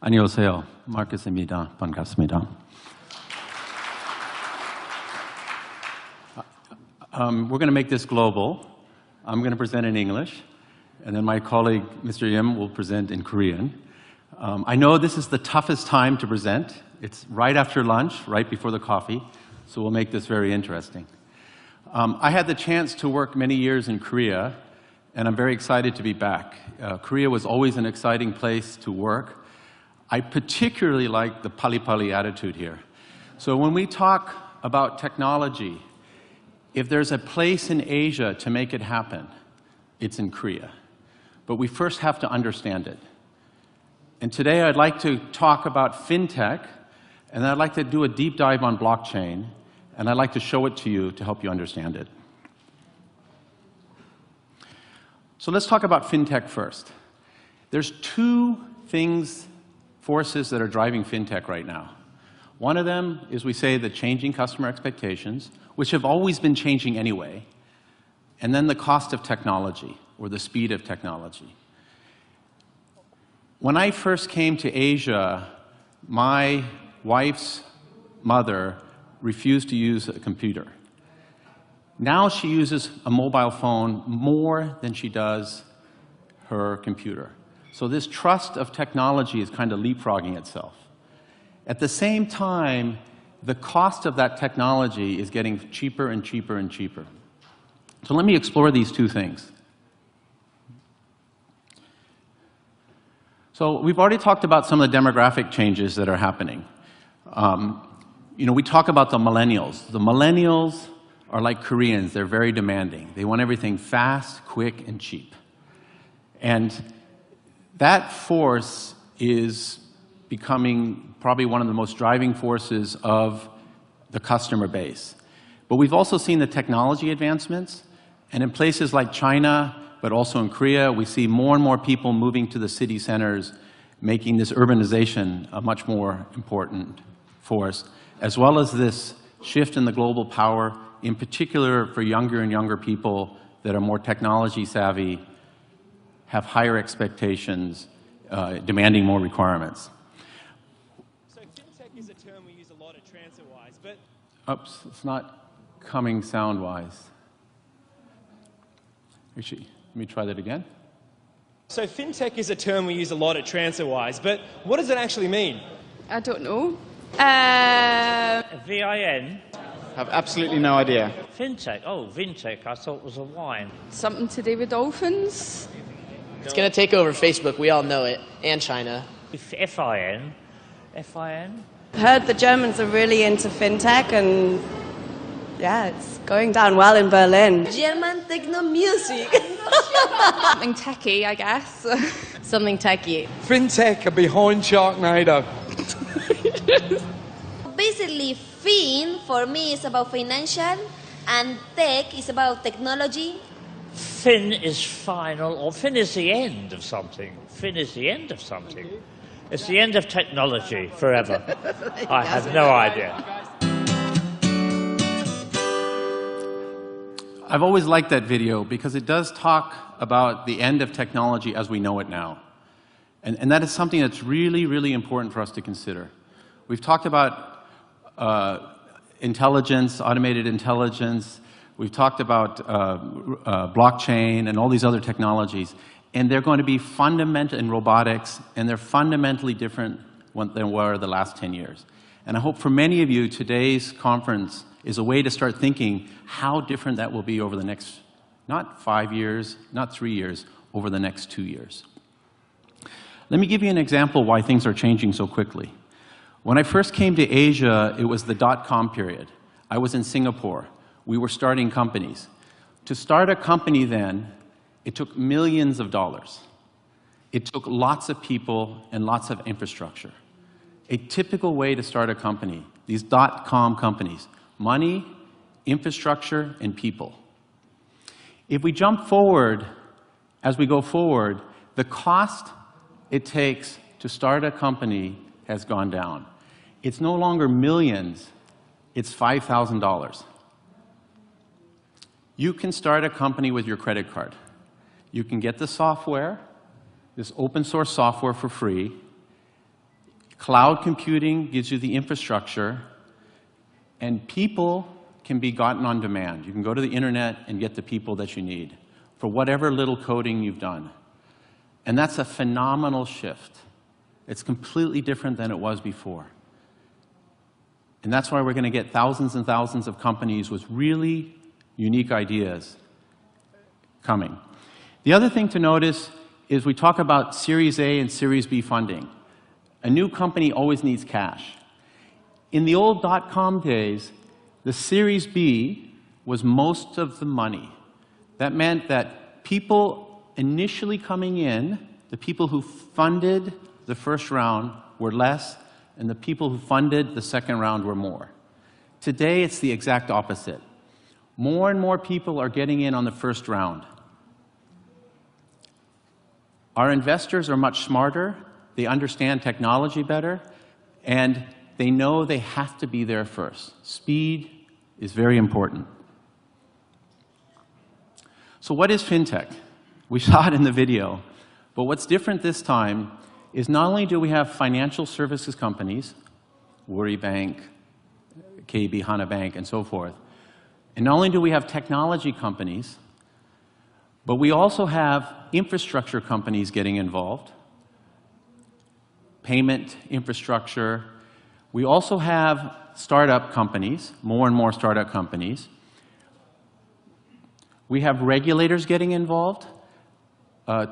안녕하세요. 마르크스입니다. 반갑습니다. We're going to make this global. I'm going to present in English, and then my colleague, Mr. Yim, will present in Korean. I know this is the toughest time to present. It's right after lunch, right before the coffee, so we'll make this very interesting. I had the chance to work many years in Korea, and I'm very excited to be back. Korea was always an exciting place to work. I particularly like the pali-pali attitude here. So when we talk about technology, if there's a place in Asia to make it happen, it's in Korea. But we first have to understand it. And today I'd like to talk about fintech, and I'd like to do a deep dive on blockchain, and I'd like to show it to you to help you understand it. So let's talk about fintech first. There's two forces that are driving fintech right now. One of them is, we say, the changing customer expectations, which have always been changing anyway, and then the cost of technology, or the speed of technology. When I first came to Asia, my wife's mother refused to use a computer. Now she uses a mobile phone more than she does her computer. So this trust of technology is kind of leapfrogging itself. At the same time, the cost of that technology is getting cheaper and cheaper and cheaper. So let me explore these two things. So we've already talked about some of the demographic changes that are happening. We talk about the millennials. The millennials are like Koreans. They're very demanding. They want everything fast, quick, and cheap. And that force is becoming probably one of the most driving forces of the customer base. But we've also seen the technology advancements, and in places like China, but also in Korea, we see more and more people moving to the city centers, making this urbanization a much more important force, as well as this shift in the global power, in particular for younger and younger people that are more technology savvy, have higher expectations, demanding more requirements. So fintech is a term we use a lot at TransferWise, but... Oops, it's not coming sound-wise. Let me try that again. So fintech is a term we use a lot at TransferWise, but what does it actually mean? I don't know. VIN? Have absolutely no idea. Fintech? Oh, Vintech, I thought it was a wine. Something to do with dolphins? It's going to take over Facebook, we all know it, and China. FIN? FIN? Heard the Germans are really into fintech, and yeah, it's going down well in Berlin. German techno music. Something techie, I guess. Something techie. Fintech are behind Sharknado. Basically, fin for me is about financial, and tech is about technology. Fin is final, or fin is the end of something. Fin is the end of something. It's the end of technology forever. I have no idea. I've always liked that video because it does talk about the end of technology as we know it now. And that is something that's really, really important for us to consider. We've talked about intelligence, automated intelligence. We've talked about blockchain and all these other technologies. And they're going to be fundamental in robotics, and they're fundamentally different than were the last 10 years. And I hope for many of you, today's conference is a way to start thinking how different that will be over the next, not 5 years, not 3 years, over the next 2 years. Let me give you an example why things are changing so quickly. When I first came to Asia, it was the dot-com period. I was in Singapore. We were starting companies. To start a company then, it took millions of dollars. It took lots of people and lots of infrastructure. A typical way to start a company, these dot-com companies, money, infrastructure, and people. If we jump forward, as we go forward, the cost it takes to start a company has gone down. It's no longer millions, it's $5,000. You can start a company with your credit card. You can get the software, this open source software for free, Cloud computing gives you the infrastructure, and people can be gotten on demand. You can go to the internet and get the people that you need for whatever little coding you've done. And that's a phenomenal shift. It's completely different than it was before. And that's why we're going to get thousands and thousands of companies with really unique ideas coming. The other thing to notice is we talk about Series A and Series B funding. A new company always needs cash. In the old dot-com days, the Series B was most of the money. That meant that people initially coming in, the people who funded the first round were less, and the people who funded the second round were more. Today, it's the exact opposite. More and more people are getting in on the first round. Our investors are much smarter, they understand technology better, and they know they have to be there first. Speed is very important. So what is FinTech? We saw it in the video, but what's different this time is not only do we have financial services companies, Worry Bank, KB, Hana Bank, and so forth, and not only do we have technology companies, but we also have infrastructure companies getting involved, payment infrastructure. We also have startup companies, more and more startup companies. We have regulators getting involved.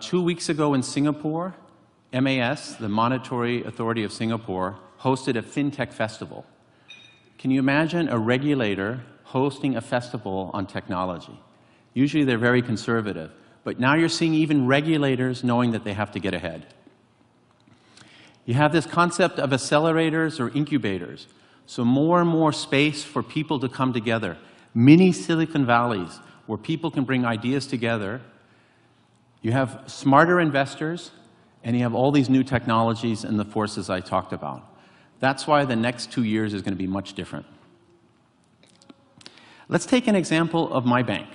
2 weeks ago in Singapore, MAS, the Monetary Authority of Singapore, hosted a FinTech festival. Can you imagine a regulator hosting a festival on technology? Usually they're very conservative, but now you're seeing even regulators knowing that they have to get ahead. You have this concept of accelerators or incubators, so more and more space for people to come together. Mini Silicon Valleys, where people can bring ideas together. You have smarter investors, and you have all these new technologies and the forces I talked about. That's why the next 2 years is going to be much different. Let's take an example of my bank.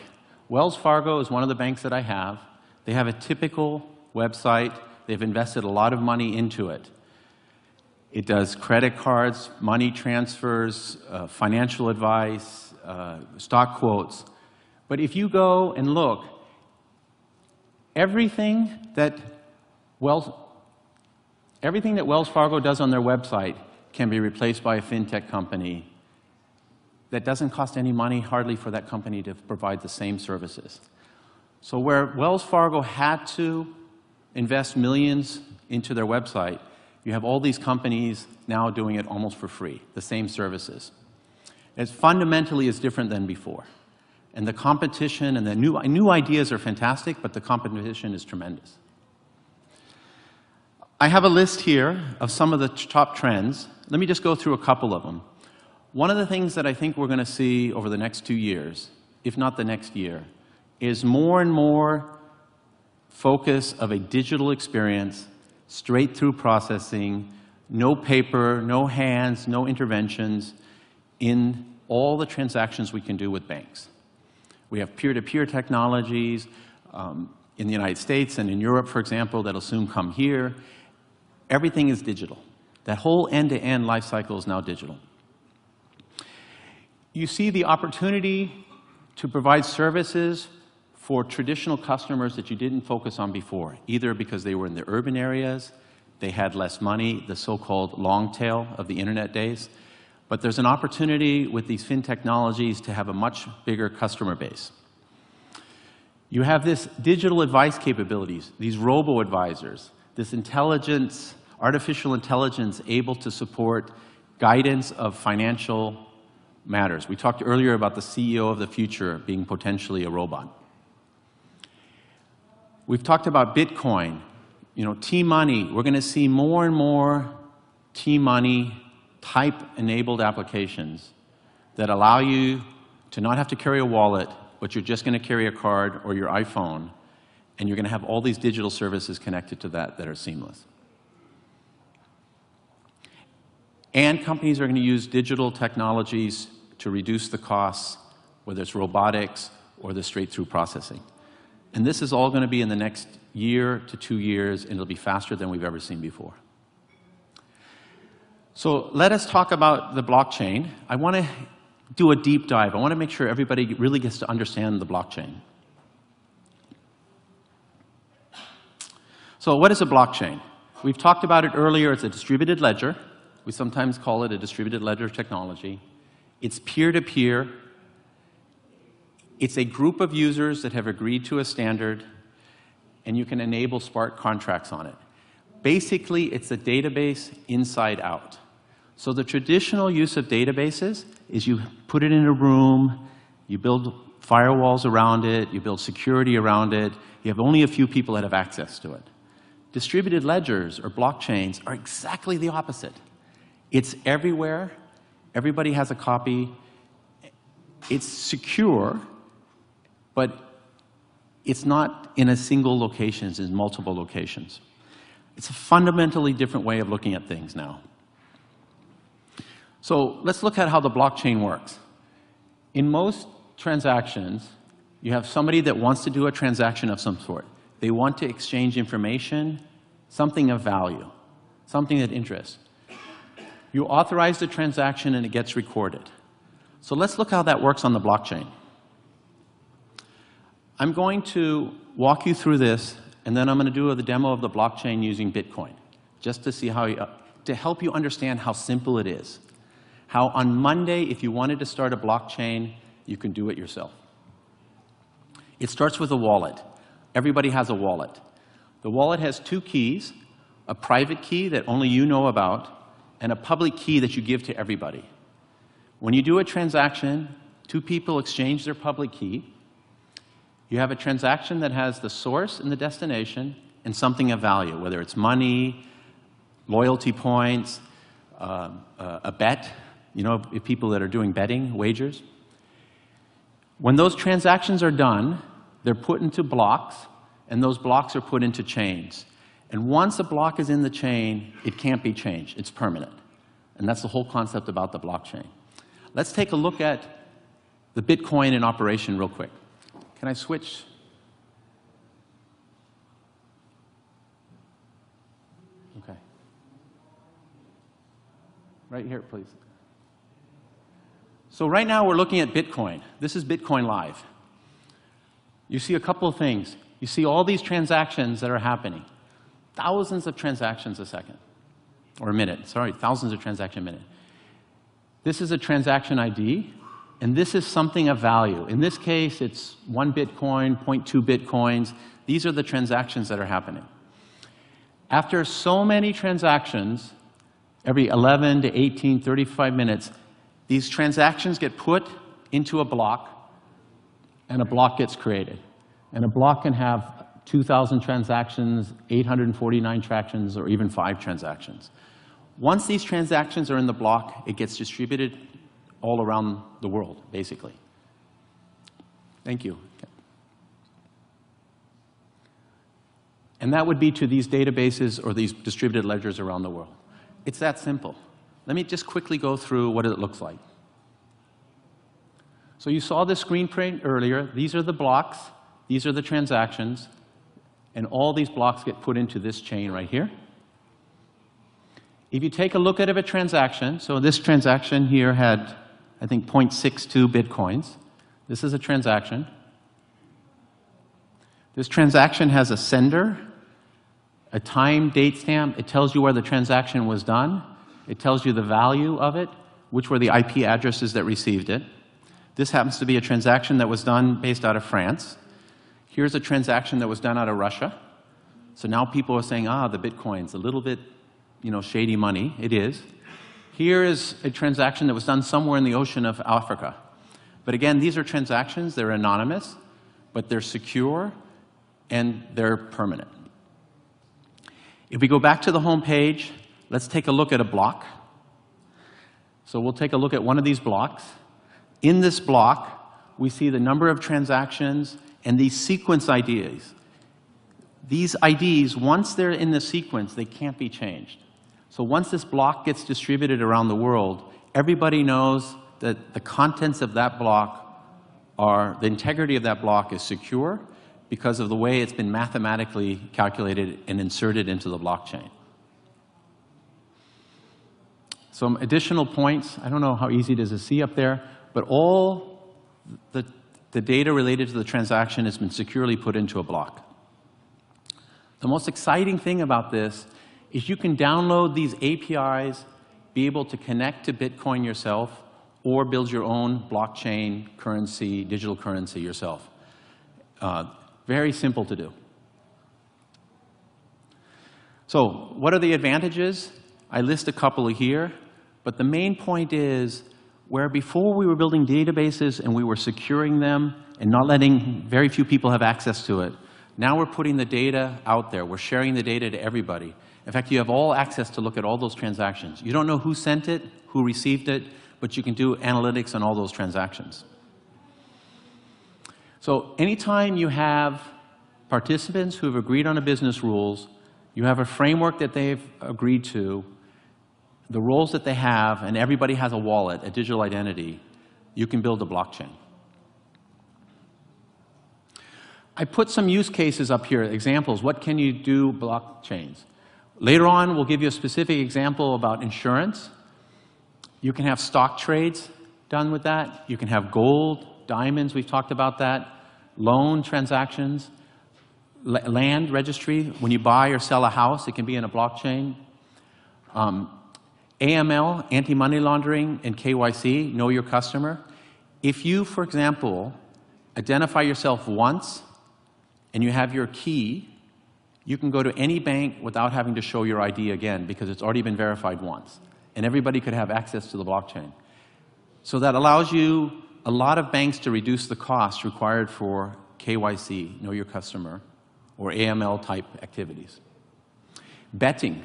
Wells Fargo is one of the banks that I have. They have a typical website. They've invested a lot of money into it. It does credit cards, money transfers, financial advice, stock quotes. But if you go and look, everything that Wells Fargo does on their website can be replaced by a FinTech company that doesn't cost any money hardly for that company to provide the same services. So where Wells Fargo had to invest millions into their website, you have all these companies now doing it almost for free, the same services. It fundamentally is different than before. And the competition and the new ideas are fantastic, but the competition is tremendous. I have a list here of some of the top trends. Let me just go through a couple of them. One of the things that I think we're going to see over the next 2 years, if not the next year, is more and more focus of a digital experience, straight-through processing, no paper, no hands, no interventions in all the transactions we can do with banks. We have peer-to-peer technologies in the United States and in Europe, for example, that'll soon come here. Everything is digital. That whole end-to-end life cycle is now digital. You see the opportunity to provide services for traditional customers that you didn't focus on before, either because they were in the urban areas, they had less money, the so-called long tail of the internet days. But there's an opportunity with these fin technologies to have a much bigger customer base. You have this digital advice capabilities, these robo-advisors, this intelligence, artificial intelligence able to support guidance of financial matters. We talked earlier about the CEO of the future being potentially a robot. We've talked about Bitcoin, T-money. We're going to see more and more T-money type-enabled applications that allow you to not have to carry a wallet, but you're just going to carry a card or your iPhone, and you're going to have all these digital services connected to that are seamless. And companies are going to use digital technologies to reduce the costs, whether it's robotics or the straight-through processing. And this is all going to be in the next year to 2 years, and it'll be faster than we've ever seen before. So let us talk about the blockchain. I want to do a deep dive. I want to make sure everybody really gets to understand the blockchain. So what is a blockchain? We've talked about it earlier. It's a distributed ledger. We sometimes call it a distributed ledger technology. It's peer-to-peer. It's a group of users that have agreed to a standard, and you can enable smart contracts on it. Basically, it's a database inside out. So the traditional use of databases is you put it in a room, you build firewalls around it, you build security around it, you have only a few people that have access to it. Distributed ledgers or blockchains are exactly the opposite. It's everywhere, everybody has a copy, it's secure, but it's not in a single location, it's in multiple locations. It's a fundamentally different way of looking at things now. So let's look at how the blockchain works. In most transactions, you have somebody that wants to do a transaction of some sort. They want to exchange information, something of value, something that interests. You authorize the transaction and it gets recorded. So let's look how that works on the blockchain. I'm going to walk you through this, and then I'm going to do the demo of the blockchain using Bitcoin, just to see how to help you understand how simple it is. How on Monday, if you wanted to start a blockchain, you can do it yourself. It starts with a wallet. Everybody has a wallet. The wallet has two keys, a private key that only you know about, and a public key that you give to everybody. When you do a transaction, two people exchange their public key. You have a transaction that has the source and the destination and something of value, whether it's money, loyalty points, a bet, you know, people that are doing betting, wagers. When those transactions are done, they're put into blocks, and those blocks are put into chains. And once a block is in the chain, it can't be changed. It's permanent. And that's the whole concept about the blockchain. Let's take a look at the Bitcoin in operation real quick. Can I switch? Okay. Right here, please. So right now we're looking at Bitcoin. This is Bitcoin Live. You see a couple of things. You see all these transactions that are happening. Thousands of transactions a second. Or a minute, sorry, thousands of transactions a minute. This is a transaction ID, and this is something of value. In this case, it's 1 Bitcoin, 0.2 Bitcoins. These are the transactions that are happening. After so many transactions, every 11 to 18, 35 minutes, these transactions get put into a block, and a block gets created. And a block can have 2,000 transactions, 849 transactions, or even 5 transactions. Once these transactions are in the block, it gets distributed all around the world, basically. Thank you. And that would be to these databases or these distributed ledgers around the world. It's that simple. Let me just quickly go through what it looks like. So you saw this screen print earlier. These are the blocks. These are the transactions. And all these blocks get put into this chain right here. If you take a look at a transaction, so this transaction here had, I think, 0.62 Bitcoins. This is a transaction. This transaction has a sender, a time date stamp. It tells you where the transaction was done. It tells you the value of it, which were the IP addresses that received it. This happens to be a transaction that was done based out of France. Here's a transaction that was done out of Russia. So now people are saying, the Bitcoin's a little bit, shady money. It is. Here is a transaction that was done somewhere in the ocean of Africa. But again, these are transactions. They're anonymous, but they're secure, and they're permanent. If we go back to the home page, let's take a look at a block. So we'll take a look at one of these blocks. In this block, we see the number of transactions and these sequence IDs. These IDs, once they're in the sequence, they can't be changed. So once this block gets distributed around the world, everybody knows that the contents of that block the integrity of that block is secure because of the way it's been mathematically calculated and inserted into the blockchain. Some additional points. I don't know how easy it is to see up there, but all the data related to the transaction has been securely put into a block. The most exciting thing about this is you can download these APIs, be able to connect to Bitcoin yourself, or build your own blockchain currency, digital currency yourself. Very simple to do. So what are the advantages? I list a couple here, but the main point is where before we were building databases and we were securing them and not letting very few people have access to it, now we're putting the data out there. We're sharing the data to everybody. In fact, you have all access to look at all those transactions. You don't know who sent it, who received it, but you can do analytics on all those transactions. So anytime you have participants who have agreed on the business rules, you have a framework that they've agreed to, the roles that they have, and everybody has a wallet, a digital identity, you can build a blockchain. I put some use cases up here, examples. What can you do blockchains? Later on, we'll give you a specific example about insurance. You can have stock trades done with that. You can have gold, diamonds, we've talked about that. Loan transactions, land registry. When you buy or sell a house, it can be in a blockchain. AML, anti-money laundering, and KYC, know your customer. If you, for example, identify yourself once and you have your key, you can go to any bank without having to show your ID again because it's already been verified once. And everybody could have access to the blockchain. So that allows you, a lot of banks, to reduce the cost required for KYC, know your customer, or AML type activities. Betting.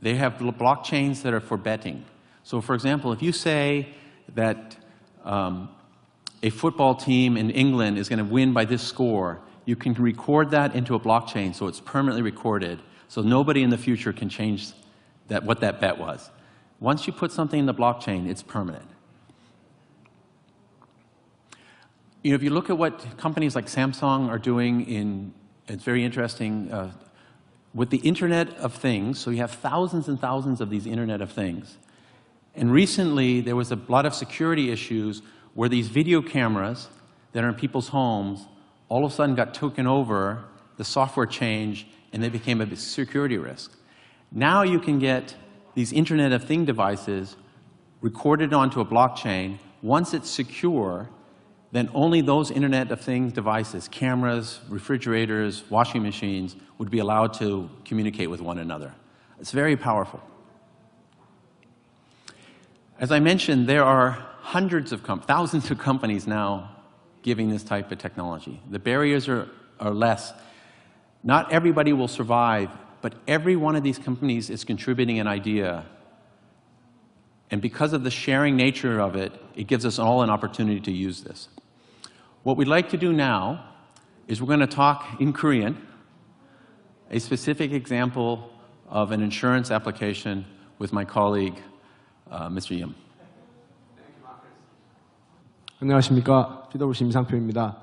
They have blockchains that are for betting. So for example, if you say that a football team in England is going to win by this score, you can record that into a blockchain so it's permanently recorded, so nobody in the future can change that, what that bet was. Once you put something in the blockchain, it's permanent. You know, if you look at what companies like Samsung are doing it's very interesting, with the Internet of Things, so you have thousands and thousands of these Internet of Things. And recently, there was a lot of security issues where these video cameras that are in people's homes all of a sudden got taken over, the software changed, and they became a security risk. Now you can get these Internet of Things devices recorded onto a blockchain. Once it's secure, then only those Internet of Things devices, cameras, refrigerators, washing machines, would be allowed to communicate with one another. It's very powerful. As I mentioned, there are thousands of companies now giving this type of technology. The barriers are less. Not everybody will survive, but every one of these companies is contributing an idea. And because of the sharing nature of it, it gives us all an opportunity to use this. What we'd like to do now is we're going to talk in Korean, a specific example of an insurance application with my colleague, Mr. Yim. 안녕하십니까. PwC 임상표입니다.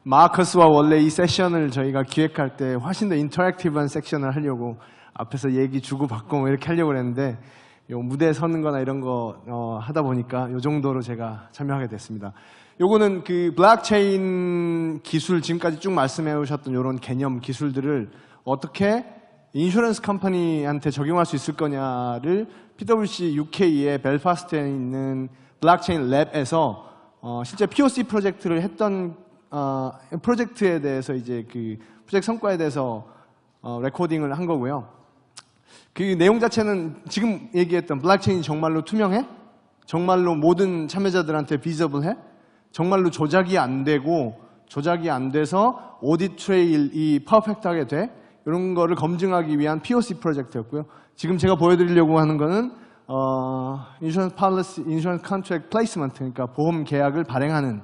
마커스와 원래 이 세션을 저희가 기획할 때 훨씬 더 인터랙티브한 섹션을 하려고 앞에서 얘기 주고받고 이렇게 하려고 했는데 요 무대에 서는 거나 이런 거 하다 보니까 요 정도로 제가 참여하게 됐습니다. 요거는 그 블록체인 기술, 지금까지 쭉 말씀해 오셨던 이런 개념 기술들을 어떻게 인슈런스 컴퍼니한테 적용할 수 있을 거냐를 PwC UK의 벨파스트에 있는 블록체인 랩에서 실제 POC 프로젝트를 했던 프로젝트에 대해서 이제 그 프로젝트 성과에 대해서 레코딩을 한 거고요. 그 내용 자체는 지금 얘기했던 블록체인이 정말로 투명해? 정말로 모든 참여자들한테 비저블해? 정말로 조작이 안 되고 조작이 안 돼서 오디트 트레일이 퍼펙트하게 돼? 이런 거를 검증하기 위한 POC 프로젝트였고요. 지금 제가 보여드리려고 하는 거는 인슈런스 팔리시, 인슈런스 컨트랙트 플레이스먼트, 그러니까 보험 계약을 발행하는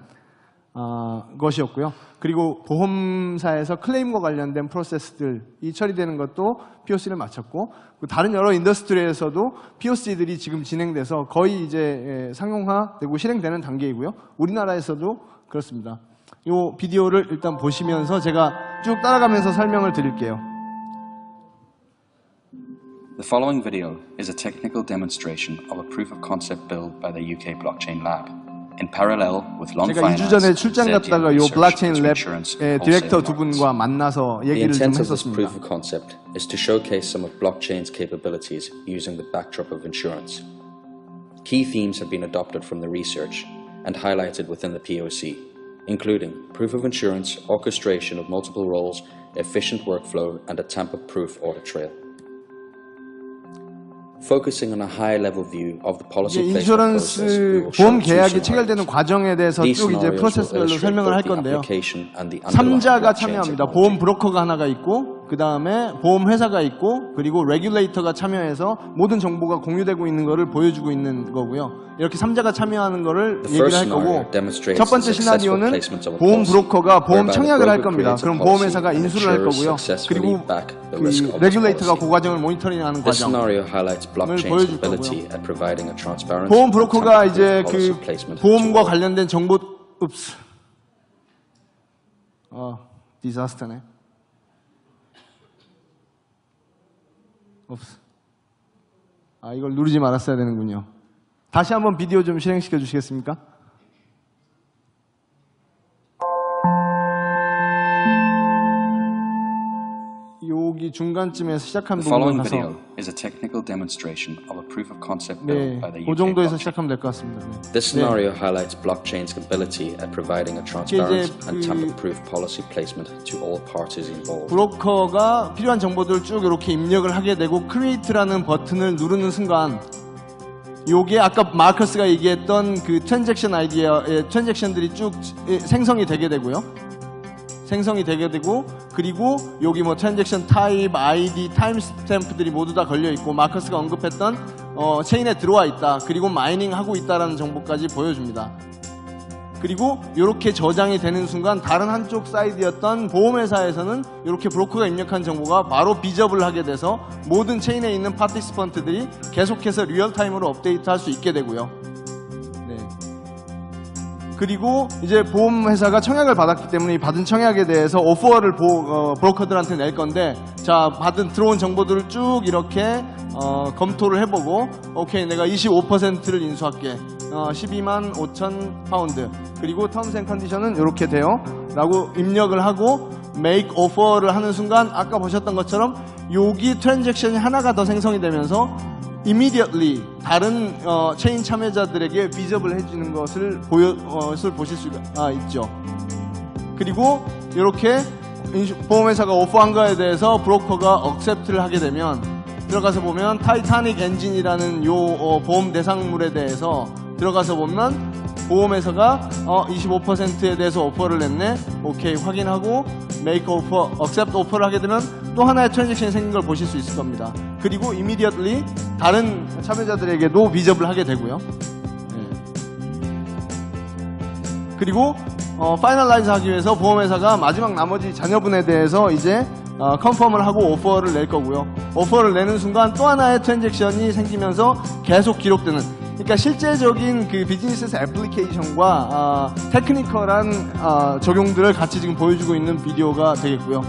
것이었고요. 그리고 보험사에서 클레임과 관련된 프로세스들이 처리되는 것도 POC를 마쳤고, 다른 여러 인더스트리에서도 POC들이 지금 진행돼서 거의 이제 상용화되고 실행되는 단계이고요. 우리나라에서도 그렇습니다. 이 비디오를 일단 보시면서 제가 쭉 따라가면서 설명을 드릴게요. The following video is a technical demonstration of a proof of concept built by the UK Blockchain Lab. In parallel with Long 제가 2주 전에 출장 갔다가 요 블록체인 랩의 디렉터 두 분과 만나서 얘기를 좀 했었습니다. The intent of this proof of 했었습니다. concept is to showcase some of blockchain's capabilities using the backdrop of insurance. Key themes have been adopted from the research and highlighted within the PwC, including proof of insurance, orchestration of multiple roles, efficient workflow, and a tamper-proof audit trail. Focusing on a high-level view of the policy placement process, we will show 보험 two 계약이 scenarios. 체결되는 과정에 대해서 These 쭉 이제 scenarios will 프로세스별로 illustrate 설명을 할 both the 건데요. application and the underlying 3자가 blockchain 참여합니다. technology. 보험 브로커가 하나가 있고, 그 다음에 보험 회사가 있고, 그리고 레귤레이터가 참여해서 모든 정보가 공유되고 있는 것을 보여주고 있는 거고요. 이렇게 3자가 참여하는 거를 얘기를 할 거고, 첫 번째 시나리오는 보험 브로커가 보험 청약을 할 겁니다. 그럼 보험 회사가 인수를 할 거고요. 그리고 레귤레이터가 그 과정을 모니터링하는 과정을 보여줄 거고요. 보험 브로커가 이제 그 보험과 관련된 정보, 디자스터네. 이걸 누르지 말았어야 되는군요. 다시 한번 비디오 좀 실행시켜 주시겠습니까? 여기 중간쯤에서 시작한 부분으로 가서 is a technical demonstration of a proof of concept 네, built by the 그 UK 정도에서 blockchain. 시작하면 될 것 같습니다. 네. This scenario highlights blockchain's ability at providing a transparent and tamper-proof policy placement to all parties involved. 브로커가 필요한 정보들을 쭉 이렇게 입력을 하게 되고 create라는 버튼을 누르는 순간 요게 아까 마커스가 얘기했던 그 트랜잭션 아이디어의 트랜잭션들이 쭉 생성이 되게 되고요. 생성이 되게 되고, 그리고 여기 뭐 트랜잭션 타입, 아이디, 타임 스탬프들이 모두 다 걸려 있고, 마커스가 언급했던 체인에 들어와 있다, 그리고 마이닝 하고 있다라는 정보까지 보여줍니다. 그리고 이렇게 저장이 되는 순간 다른 한쪽 사이드였던 보험회사에서는 이렇게 브로커가 입력한 정보가 바로 비저블 하게 돼서 모든 체인에 있는 파티시펀트들이 계속해서 리얼타임으로 업데이트할 수 있게 되고요. 네. 그리고 이제 보험회사가 청약을 받았기 때문에 이 받은 청약에 대해서 오퍼를 브로커들한테 낼 건데, 자, 들어온 정보들을 쭉 이렇게 검토를 해보고, 오케이, 내가 25%를 인수할게. 12만 5천 파운드. 그리고 텀스 앤 컨디션은 이렇게 돼요. 라고 입력을 하고 make offer를 하는 순간 아까 보셨던 것처럼 여기 트랜잭션이 하나가 더 생성이 되면서 immediately 다른 체인 참여자들에게 비저블 해주는 것을 보실 수가 있죠. 그리고 이렇게 보험회사가 오퍼한 거에 대해서 브로커가 accept를 하게 되면 들어가서 보면 타이타닉 엔진이라는 요 보험 대상물에 대해서 들어가서 보면 보험회사가 25%에 대해서 오퍼를 냈네. 오케이, 확인하고 make offer, accept offer를 하게 되면 또 하나의 트랜잭션이 생긴 걸 보실 수 있을 겁니다. 그리고 immediately 다른 참여자들에게도 비저블 하게 되고요. 그리고 파이널라이즈 하기 위해서 보험회사가 마지막 나머지 자녀분에 대해서 이제 컨펌을 하고 오퍼를 낼 거고요. 오퍼를 내는 순간 또 하나의 트랜잭션이 생기면서 계속 기록되는, 그러니까 실제적인 그 비즈니스 애플리케이션과 테크니컬한 적용들을 같이 지금 보여주고 있는 비디오가 되겠고요.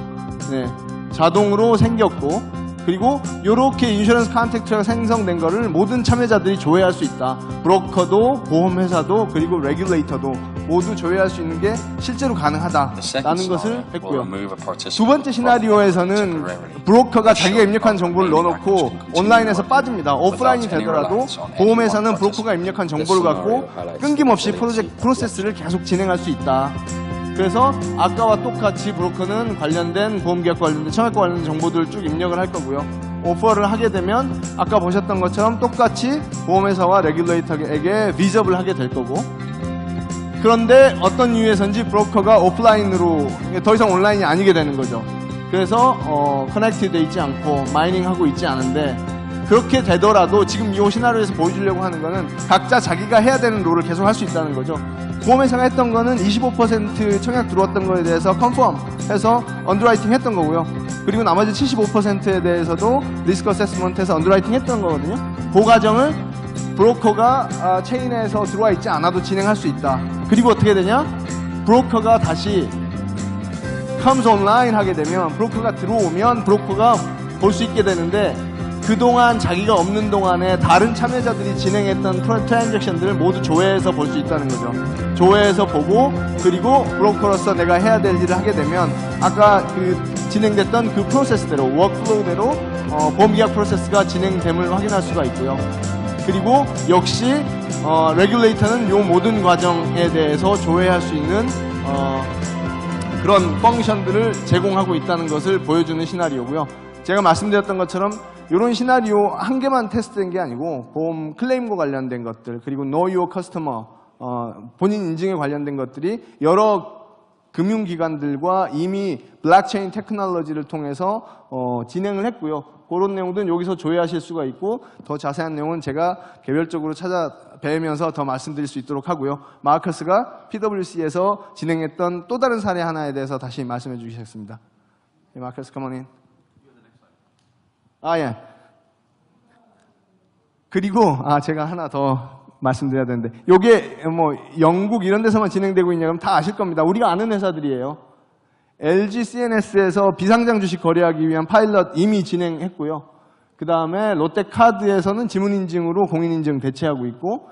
네, 자동으로 생겼고, 그리고 이렇게 인슈런스 컨택트가 생성된 거를 모든 참여자들이 조회할 수 있다. 브로커도, 보험회사도, 그리고 레귤레이터도 모두 조회할 수 있는 게 실제로 가능하다라는 것을 했고요. 두 번째 시나리오에서는 브로커가 자기가 입력한 정보를 넣어놓고 온라인에서 빠집니다. 오프라인이 되더라도 보험회사는 브로커가 입력한 정보를 갖고 끊김없이 프로세스를 계속 진행할 수 있다. 그래서 아까와 똑같이 브로커는 관련된 보험계약과 관련된 청약과 관련된 정보들을 쭉 입력을 할 거고요. 오퍼를 하게 되면 아까 보셨던 것처럼 똑같이 보험회사와 레귤레이터에게 비저블 하게 될 거고, 그런데 어떤 이유에서인지 브로커가 오프라인으로 더 이상 온라인이 아니게 되는 거죠. 그래서 커넥트 돼 있지 않고 마이닝하고 있지 않은데, 그렇게 되더라도 지금 이 시나리오에서 보여주려고 하는 거는 각자 자기가 해야 되는 롤을 계속 할 수 있다는 거죠. 보험회사가 했던 거는 25% 청약 들어왔던 거에 대해서 컨펌 해서 언더라이팅 했던 거고요. 그리고 나머지 75%에 대해서도 리스크 어세스먼트에서 언더라이팅 했던 거거든요. 그 과정을 브로커가 체인에서 들어와 있지 않아도 진행할 수 있다. 그리고 어떻게 되냐? 브로커가 다시 comes online 하게 되면, 브로커가 들어오면 브로커가 볼 수 있게 되는데, 그동안 자기가 없는 동안에 다른 참여자들이 진행했던 트랜잭션들을 모두 조회해서 볼 수 있다는 거죠. 조회해서 보고 그리고 브로커로서 내가 해야 될 일을 하게 되면 아까 그 진행됐던 그 프로세스대로 워크플로우대로 보험계약 프로세스가 진행됨을 확인할 수가 있고요. 그리고 역시 레귤레이터는 이 모든 과정에 대해서 조회할 수 있는 그런 펑션들을 제공하고 있다는 것을 보여주는 시나리오고요. 제가 말씀드렸던 것처럼 이런 시나리오 한 개만 테스트된 게 아니고 보험 클레임과 관련된 것들 그리고 Know Your Customer 본인 인증에 관련된 것들이 여러 금융기관들과 이미 블록체인 테크놀로지를 통해서 진행을 했고요. 그런 내용들은 여기서 조회하실 수가 있고 더 자세한 내용은 제가 개별적으로 찾아뵈면서 더 말씀드릴 수 있도록 하고요. 마커스가 PwC에서 진행했던 또 다른 사례 하나에 대해서 다시 말씀해 주시겠습니다. 마커스, come on in. 예. 그리고 제가 하나 더 말씀드려야 되는데 이게 뭐 영국 이런 데서만 진행되고 있냐 그럼 다 아실 겁니다. 우리가 아는 회사들이에요. LG CNS에서 비상장 주식 거래하기 위한 파일럿 이미 진행했고요. 그 다음에 롯데카드에서는 지문인증으로 공인인증 대체하고 있고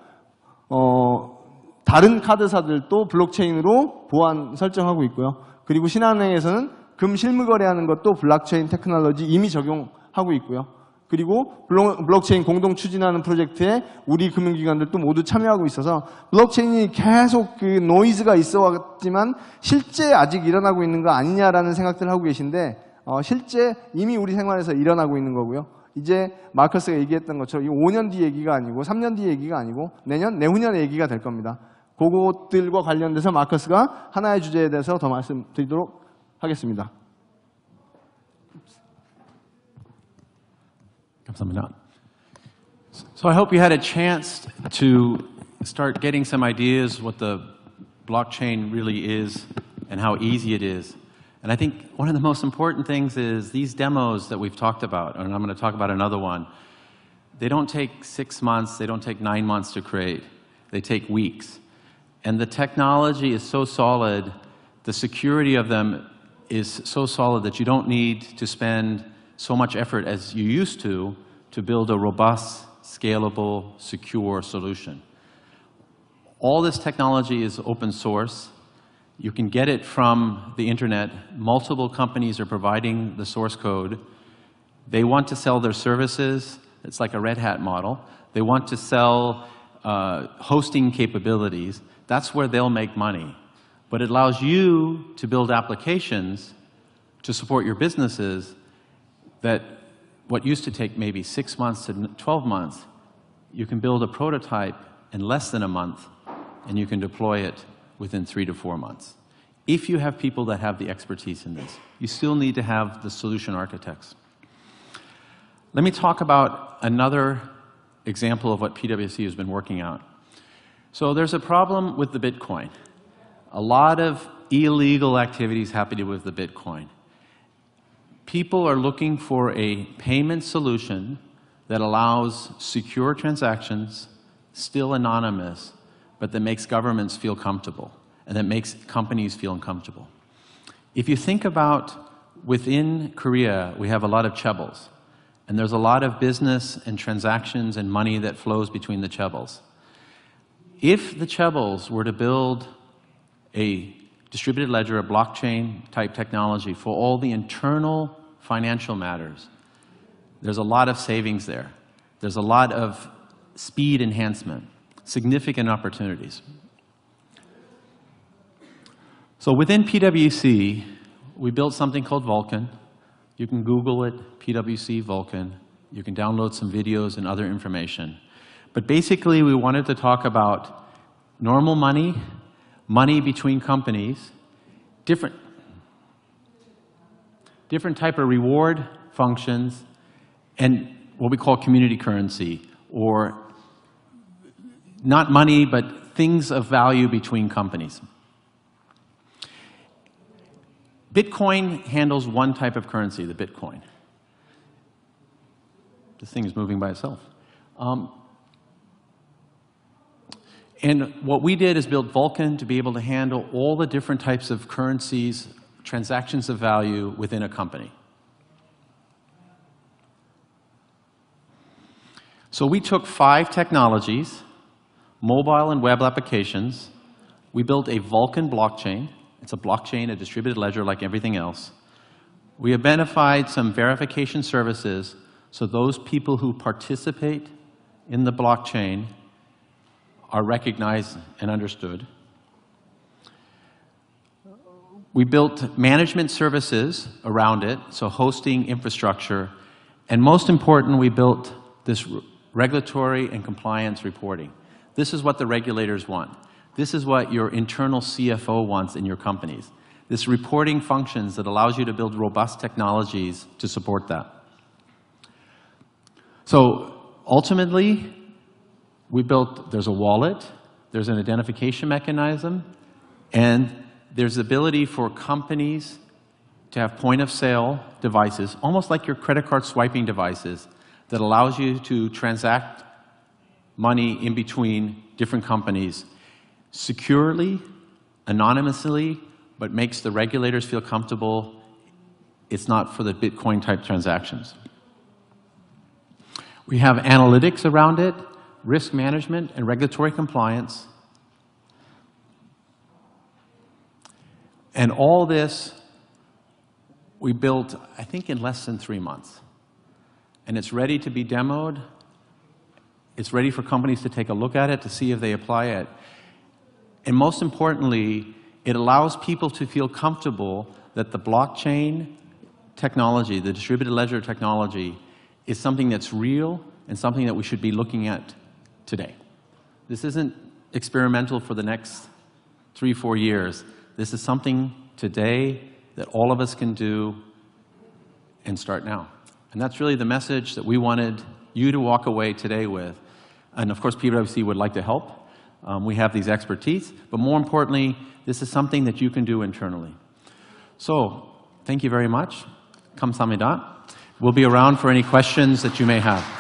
다른 카드사들도 블록체인으로 보안 설정하고 있고요. 그리고 신한은행에서는 금 실물 거래하는 것도 블록체인 테크놀로지 이미 적용하고 있고요. 그리고 블록체인 공동 추진하는 프로젝트에 우리 금융기관들도 모두 참여하고 있어서 블록체인이 계속 그 노이즈가 있어 왔지만 실제 아직 일어나고 있는 거 아니냐라는 생각들을 하고 계신데 실제 이미 우리 생활에서 일어나고 있는 거고요. 이제 마커스가 얘기했던 것처럼 이 5년 뒤 얘기가 아니고 3년 뒤 얘기가 아니고 내년, 내후년의 얘기가 될 겁니다. 그것들과 관련돼서 마커스가 하나의 주제에 대해서 더 말씀드리도록 하겠습니다. So I hope you had a chance to start getting some ideas what the blockchain really is and how easy it is. And I think one of the most important things is these demos that we've talked about, and I'm going to talk about another one, they don't take 6 months, they don't take 9 months to create. They take weeks. And the technology is so solid, the security of them is so solid that you don't need to spend so much effort as you used to build a robust, scalable, secure solution. All this technology is open source. You can get it from the internet. Multiple companies are providing the source code. They want to sell their services. It's like a Red Hat model. They want to sell hosting capabilities. That's where they'll make money. But it allows you to build applications to support your businesses that what used to take maybe 6 months to 12 months, you can build a prototype in less than a month, and you can deploy it within 3 to 4 months. If you have people that have the expertise in this, you still need to have the solution architects. Let me talk about another example of what PwC has been working out. So there's a problem with the Bitcoin. A lot of illegal activities happening with the Bitcoin. People are looking for a payment solution that allows secure transactions, still anonymous, but that makes governments feel comfortable and that makes companies feel uncomfortable. If you think about within Korea, we have a lot of chaebols, and there's a lot of business and transactions and money that flows between the chaebols. If the chaebols were to build a distributed ledger, a blockchain type technology for all the internal financial matters, there's a lot of savings there. There's a lot of speed enhancement, significant opportunities. So within PwC, we built something called Vulkan. You can Google it, PwC Vulkan. You can download some videos and other information. But basically, we wanted to talk about normal money, money between companies, different type of reward functions, and what we call community currency, or not money, but things of value between companies. Bitcoin handles one type of currency, the Bitcoin. This thing is moving by itself. And what we did is build Vulkan to be able to handle all the different types of currencies, transactions of value within a company. So we took 5 technologies, mobile and web applications. We built a Vulkan blockchain. It's a blockchain, a distributed ledger like everything else. We identified some verification services so those people who participate in the blockchain are recognized and understood. We built management services around it, so hosting, infrastructure, and most important, we built this regulatory and compliance reporting. This is what the regulators want. This is what your internal CFO wants in your companies. This reporting functions that allows you to build robust technologies to support that. So ultimately, there's a wallet, there's an identification mechanism, and there's the ability for companies to have point-of-sale devices, almost like your credit card swiping devices, that allows you to transact money in between different companies securely, anonymously, but makes the regulators feel comfortable it's not for the Bitcoin-type transactions. We have analytics around it, risk management, and regulatory compliance. And all this we built, I think, in less than 3 months. And it's ready to be demoed. It's ready for companies to take a look at it, to see if they apply it. And most importantly, it allows people to feel comfortable that the blockchain technology, the distributed ledger technology, is something that's real and something that we should be looking at today. This isn't experimental for the next 3-4 years. This is something today that all of us can do and start now. And that's really the message that we wanted you to walk away today with. And of course, PwC would like to help. We have these expertise, but more importantly, this is something that you can do internally. So, thank you very much. 감사합니다. We'll be around for any questions that you may have.